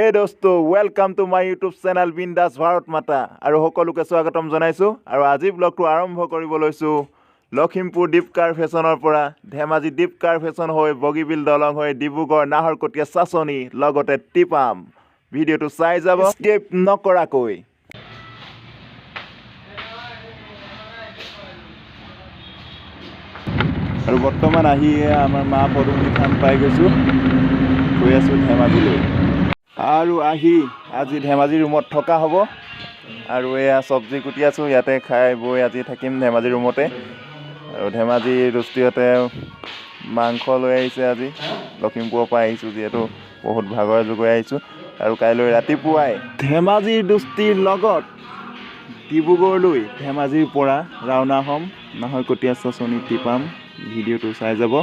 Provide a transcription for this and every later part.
Hey dosto, welcome to my YouTube channel Bindass Bharat Mata. আৰু সকলোকে স্বাগতম জনাইছো আৰু আজি ব্লগটো আৰম্ভ কৰিব লৈছো লখিমপুৰ দীপকাৰ ফেশনৰ পৰা ধেমাজি দীপকাৰ ফেশন হৈ বগীবিল দলং হৈ ডিব্ৰুগড় নাহৰকটীয়া চাচনি লগতে টিপাম ভিডিওটো চাই যাব স্কিপ নকৰাকৈ আৰু বৰ্তমান আহি আমাৰ মা পদুমী থান পাই গৈছো গৈ আছো ধেমাজিলৈ আৰু আহি আজি ধেমাজি ৰুমত থকা হ'ব আৰু এয়া সবজি কুটি আছো ইয়াতে খাই বৈ আজি থাকিম ধেমাজি ৰুমতে আৰু ধেমাজি দস্তিহতে মাংস লৈ আহিছে আজি লখিমপুৰৰ পৰা আহিছো যেহেতু বহুত ভাগৰ জুগৈ আহিছো আৰু কাইলৈ ৰাতিপুৱাই ধেমাজিৰ দস্তিৰ লগত ডিব্ৰুগড়লৈ ধেমাজিৰ পৰা ৰাওনা হ'ম নাহৰকটীয়া চাচনি টিপাম ভিডিওটো চাই যাব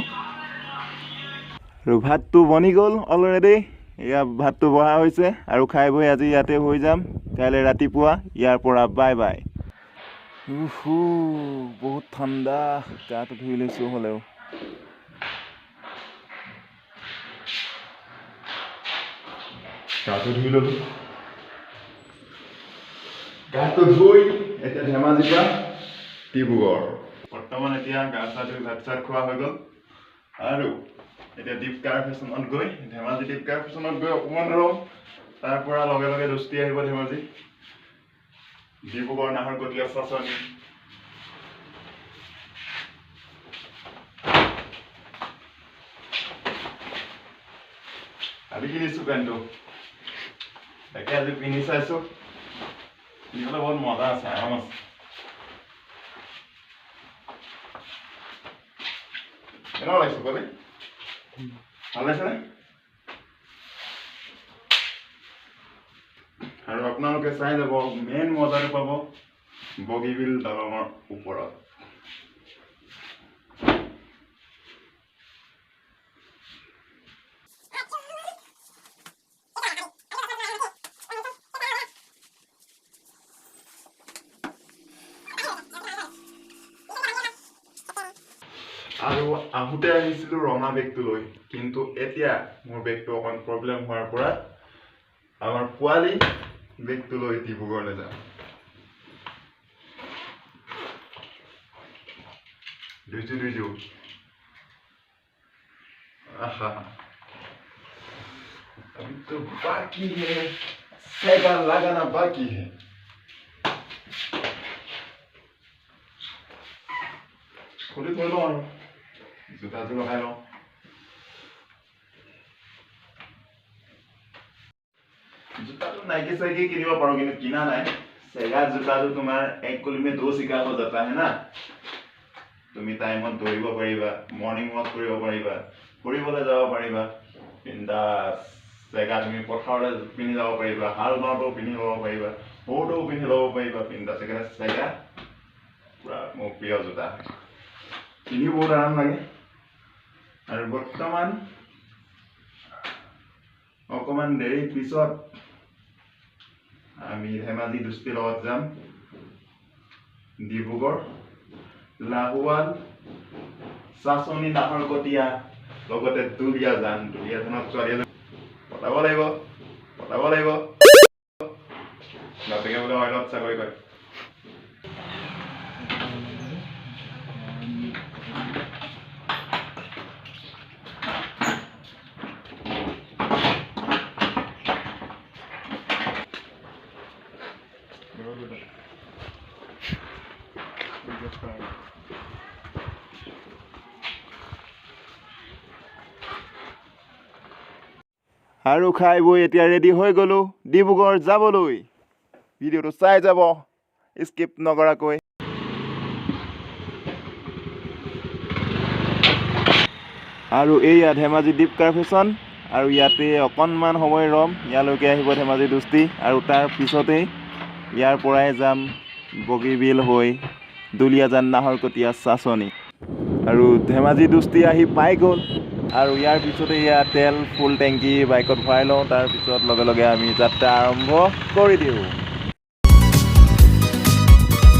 আৰু ভাতটো বনি গ'ল অলৰেডি এয়া ভাতটো বহা হৈছে আৰু খাই বৈ আজি ইয়াতে হৈ যাম কাইলৈ ৰাতিপুৱা ইয়াৰ পৰা বাই বাই বহুত ঠাণ্ডা গাটো ধুই লৈছো হ'লেও গাটো ধুই ললো গাটো ধুই এতিয়া ধেমাজিৰ পৰা ডিব্ৰুগড় বৰ্তমান এতিয়া গা চা ধুই ভাত চাত খোৱা হৈ গ'ল আৰু এতিয়া দীপকাৰ ফেশনত গৈ ধেমাজি দীপকাৰ ফেশনত গৈ অকমান ৰম তাৰ পৰা লগে লগে দস্তি আহিব ধেমাজি ডিব্ৰুগড় নাহৰকটীয়া চাচনি আজি কিনিছো পেণ্টটো তাকে আজি পিন্ধি চাইছো পিন্ধিবলৈ বহুত মজা আছে আৰাম আছে কেনেকুৱা লাগিছে কলি ভাল লাগিছেনে আৰু আপোনালোকে চাই যাব মেইন মজাটো পাব বগীবিল দলঙৰ ওপৰত আৰু আহোঁতে আহিছিলো ৰঙা বেগটো লৈ কিন্তু এতিয়া মোৰ বেগটো অকণ প্ৰব্লেম হোৱাৰ পৰা আমাৰ পোৱালি বেগটো লৈ ডিব্ৰুগড়লৈ যাম দুইজো আহা अभी तो बाकी है सेगा लगाना बाकी है खुली थोड़ी लो जूता जो लगा लो जूता तो नाइकी साइकी किनिब पारो किन्तु किना नाइ सेगा जूता तो तुम्हार एक कुली में दो सिक्का हो जाता है ना तुमी टाइमत दौरिब पारिबा मर्निंग वॉक करिब पारिबा फुरिबले যাব पारिबा बिंदास सेगा तुमी पथारले पिनि যাব पारिबा हाल बाउतो पिनि लব पारिबा बोर्डो पिनि लব पारिबा बिंदास सेगा सेगा पूरा मोर प्रिय जूता किनि बहुत आराम लागे আৰু বৰ্তমান অকমান দেৰি পিছত আমি ধেমাজি দস্তিৰ লগত যাম ডিব্ৰুগড় লাহুৱাল চাচনি নাহৰকটীয়া লগতে দুলীয়াজানত ছোৱালী পতাব লাগিব বাপেকে বোলে অইলত চাকৰি কৰে আৰু খাই বৈ এতিয়া ৰেডি হৈ গলো ডিব্ৰুগড় যাবলৈ ভিডিওটো চাই যাব স্কিপ নকৰাকৈ আৰু এইয়া ধেমাজি দীপকাৰ ফেশন আৰু ইয়াতে অকণমান সময় ৰম ইয়ালৈকে আহিব ধেমাজি দস্তি আৰু তাৰ পিছতেই ইয়াৰ পৰাই যাম বগীবিল হৈ দুলীয়াজান নাহৰকটীয়া চাচনি আৰু ধেমাজি দস্তি আহি পাই গ'ল আৰু ইয়াৰ পিছতে ইয়া তেল ফুল টেংকি বাইকত ভৰাই লওঁ তাৰ পিছত লগে লগে আমি যাত্ৰা আৰম্ভ কৰি দিওঁ